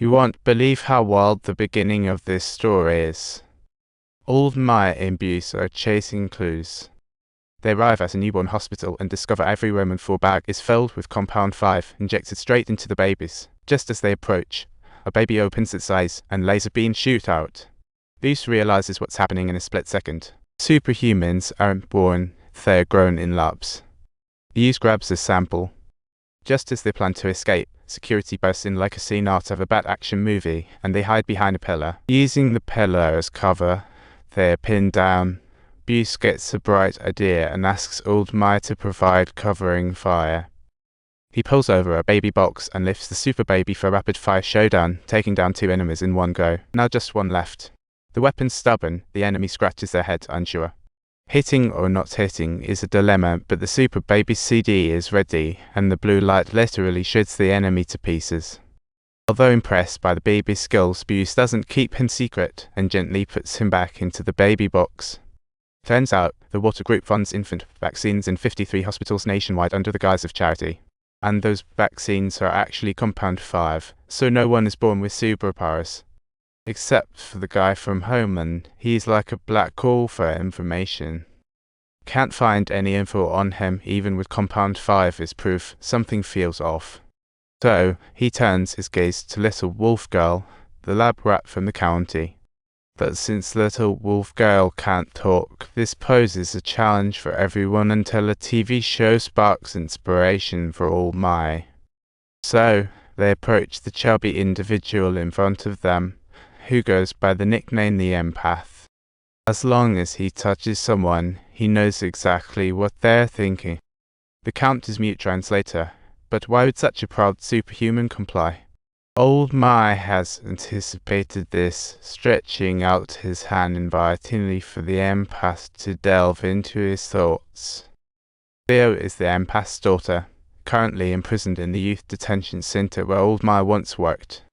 You won't believe how wild the beginning of this story is. Old Maya and Buse are chasing clues. They arrive at a newborn hospital and discover every room and floor bag is filled with Compound 5 injected straight into the babies. Just as they approach, a baby opens its eyes and laser beams shoot out. Buse realizes what's happening in a split second. Superhumans aren't born, they're grown in labs. Buse grabs a sample. Just as they plan to escape, security bursts in like a scene out of a bad action movie, and they hide behind a pillar. Using the pillar as cover, they're pinned down. Buse gets a bright idea and asks Old Maya to provide covering fire. He pulls over a baby box and lifts the super baby for a rapid-fire showdown, taking down 2 enemies in one go. Now just 1 left. The weapon's stubborn, the enemy scratches their head, unsure. Hitting or not hitting is a dilemma, but the super baby's CD is ready, and the blue light literally shreds the enemy to pieces. Although impressed by the baby's skills, Buse doesn't keep him secret and gently puts him back into the baby box. Turns out, the water group funds infant vaccines in 53 hospitals nationwide under the guise of charity. And those vaccines are actually Compound 5, so no one is born with superpowers. Except for the guy from Homeland, he's like a black hole for information. Can't find any info on him even with Compound 5 as proof something feels off. So, he turns his gaze to Little Wolf Girl, the lab rat from the county. But since Little Wolf Girl can't talk, this poses a challenge for everyone until a TV show sparks inspiration for Old Maya. So, they approach the chubby individual in front of them, who goes by the nickname the Empath. As long as he touches someone, he knows exactly what they're thinking. The Count is mute translator, but why would such a proud superhuman comply? Old Maya has anticipated this, stretching out his hand invitingly for the Empath to delve into his thoughts. Theo is the Empath's daughter, currently imprisoned in the youth detention center where Old Maya once worked.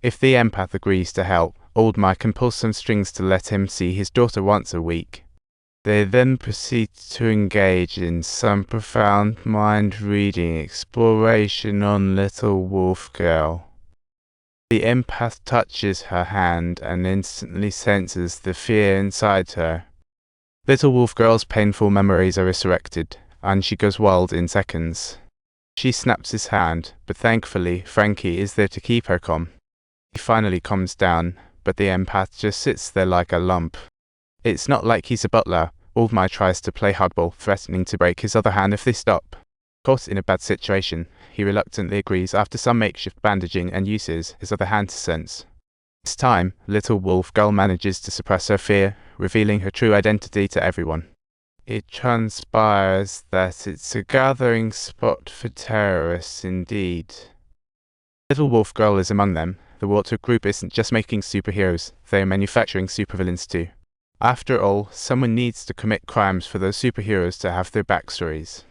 If the Empath agrees to help, Old Maya can pull some strings to let him see his daughter once a week. They then proceed to engage in some profound mind-reading exploration on Little Wolf Girl. The Empath touches her hand and instantly senses the fear inside her. Little Wolf Girl's painful memories are resurrected, and she goes wild in seconds. She snaps his hand, but thankfully Frankie is there to keep her calm. He finally calms down, but the Empath just sits there like a lump. It's not like he's a butler. Old Maya tries to play hardball, threatening to break his other hand if they stop. Caught in a bad situation, he reluctantly agrees after some makeshift bandaging and uses his other hand to sense. This time, Little Wolf Girl manages to suppress her fear, revealing her true identity to everyone. It transpires that it's a gathering spot for terrorists indeed. Little Wolf Girl is among them. The water group isn't just making superheroes, they are manufacturing supervillains too. After all, someone needs to commit crimes for those superheroes to have their backstories.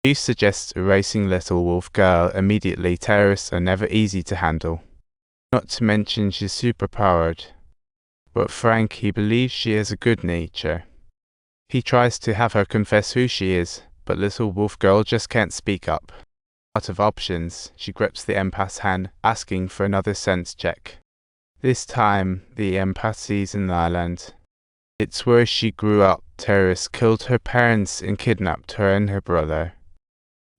Buse suggests erasing Little Wolf Girl immediately. Terrorists are never easy to handle. Not to mention she's superpowered. But Frankie believes she has a good nature. He tries to have her confess who she is, but Little Wolf Girl just can't speak up. Out of options, she grips the Empath's hand, asking for another sense check. This time, the Empath sees an island. It's where she grew up. Terrorists killed her parents and kidnapped her and her brother.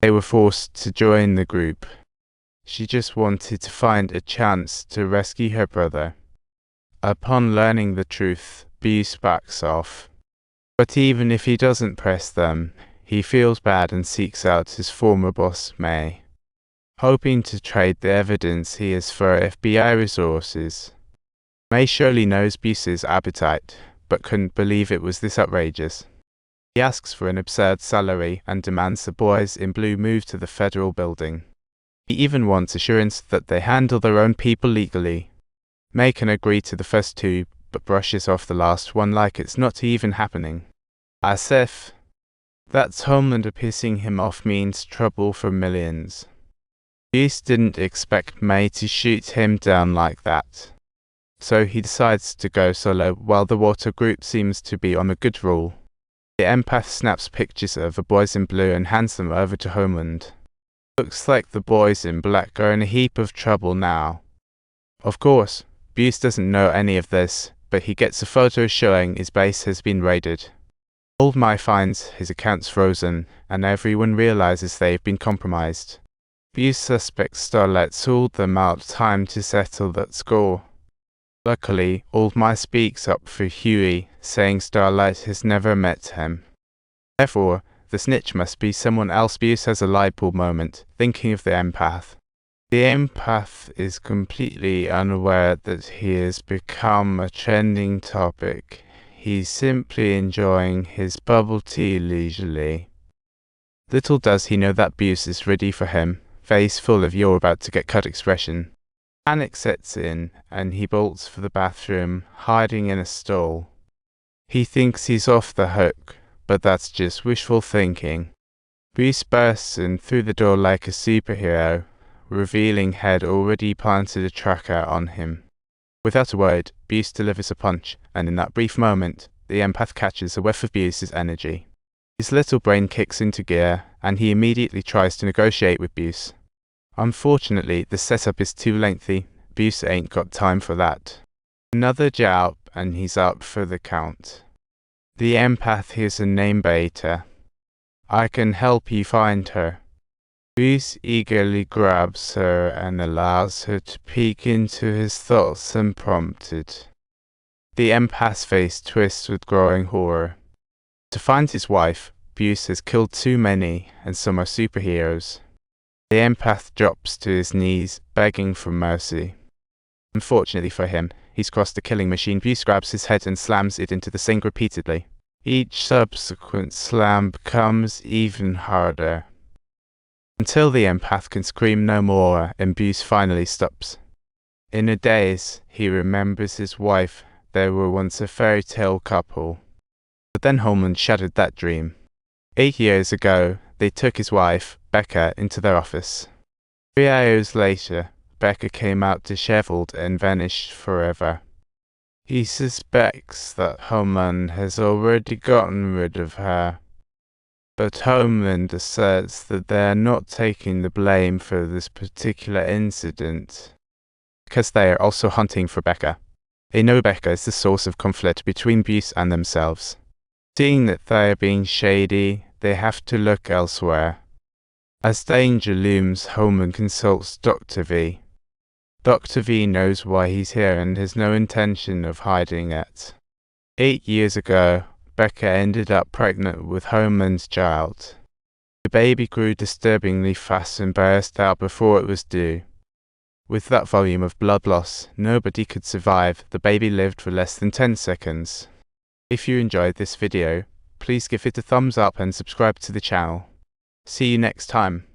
They were forced to join the group. She just wanted to find a chance to rescue her brother. Upon learning the truth, Buse backs off. But even if he doesn't press them, he feels bad and seeks out his former boss, May, hoping to trade the evidence he has for FBI resources. May surely knows Buse's appetite, but couldn't believe it was this outrageous. He asks for an absurd salary and demands the boys in blue move to the federal building. He even wants assurance that they handle their own people legally. May can agree to the first 2, but brushes off the last one like it's not even happening. As if that's Homelander pissing him off means trouble for millions. Buse didn't expect May to shoot him down like that. So he decides to go solo while the water group seems to be on a good roll. The Empath snaps pictures of the boys in blue and hands them over to Homeland. Looks like the boys in black are in a heap of trouble now. Of course, Buse doesn't know any of this, but he gets a photo showing his base has been raided. Old Mai finds his accounts frozen, and everyone realizes they've been compromised. Buse suspects Starlight sold them out time to settle that score. Luckily, Old Mai speaks up for Huey, saying Starlight has never met him. Therefore, the snitch must be someone else. Buse has a light bulb moment, thinking of the empath. The empath is completely unaware that he has become a trending topic. He's simply enjoying his bubble tea leisurely. Little does he know that Buse is ready for him, face full of "you're about to get cut" expression. Panic sets in, and he bolts for the bathroom, hiding in a stall. He thinks he's off the hook, but that's just wishful thinking. Buse bursts in through the door like a superhero, revealing Head already planted a tracker on him. Without a word, Buse delivers a punch, and in that brief moment, the empath catches a whiff of Buse's energy. His little brain kicks into gear, and he immediately tries to negotiate with Buse. Unfortunately, the setup is too lengthy. Buse ain't got time for that. Another jab, and he's up for the count. The empath hears a name beta. "I can help you find her." Buse eagerly grabs her and allows her to peek into his thoughts unprompted. The empath's face twists with growing horror. To find his wife, Buse has killed too many, and some are superheroes. The empath drops to his knees, begging for mercy. Unfortunately for him, he's crossed a killing machine. Buse grabs his head and slams it into the sink repeatedly. Each subsequent slam becomes even harder, until the empath can scream no more and Buse finally stops. In a daze, he remembers his wife. They were once a fairy tale couple. But then Holman shattered that dream. 8 years ago, they took his wife, Becca, into their office. 3 hours later, Becca came out disheveled and vanished forever. He suspects that Holman has already gotten rid of her, but Holman asserts that they are not taking the blame for this particular incident, because they are also hunting for Becca. They know Becca is the source of conflict between Buse and themselves. Seeing that they are being shady, they have to look elsewhere. As danger looms, Holman consults Dr. V. Dr. V knows why he's here and has no intention of hiding it. 8 years ago, Becca ended up pregnant with Holman's child. The baby grew disturbingly fast and burst out before it was due. With that volume of blood loss, nobody could survive. The baby lived for less than 10 seconds. If you enjoyed this video, please give it a thumbs up and subscribe to the channel. See you next time.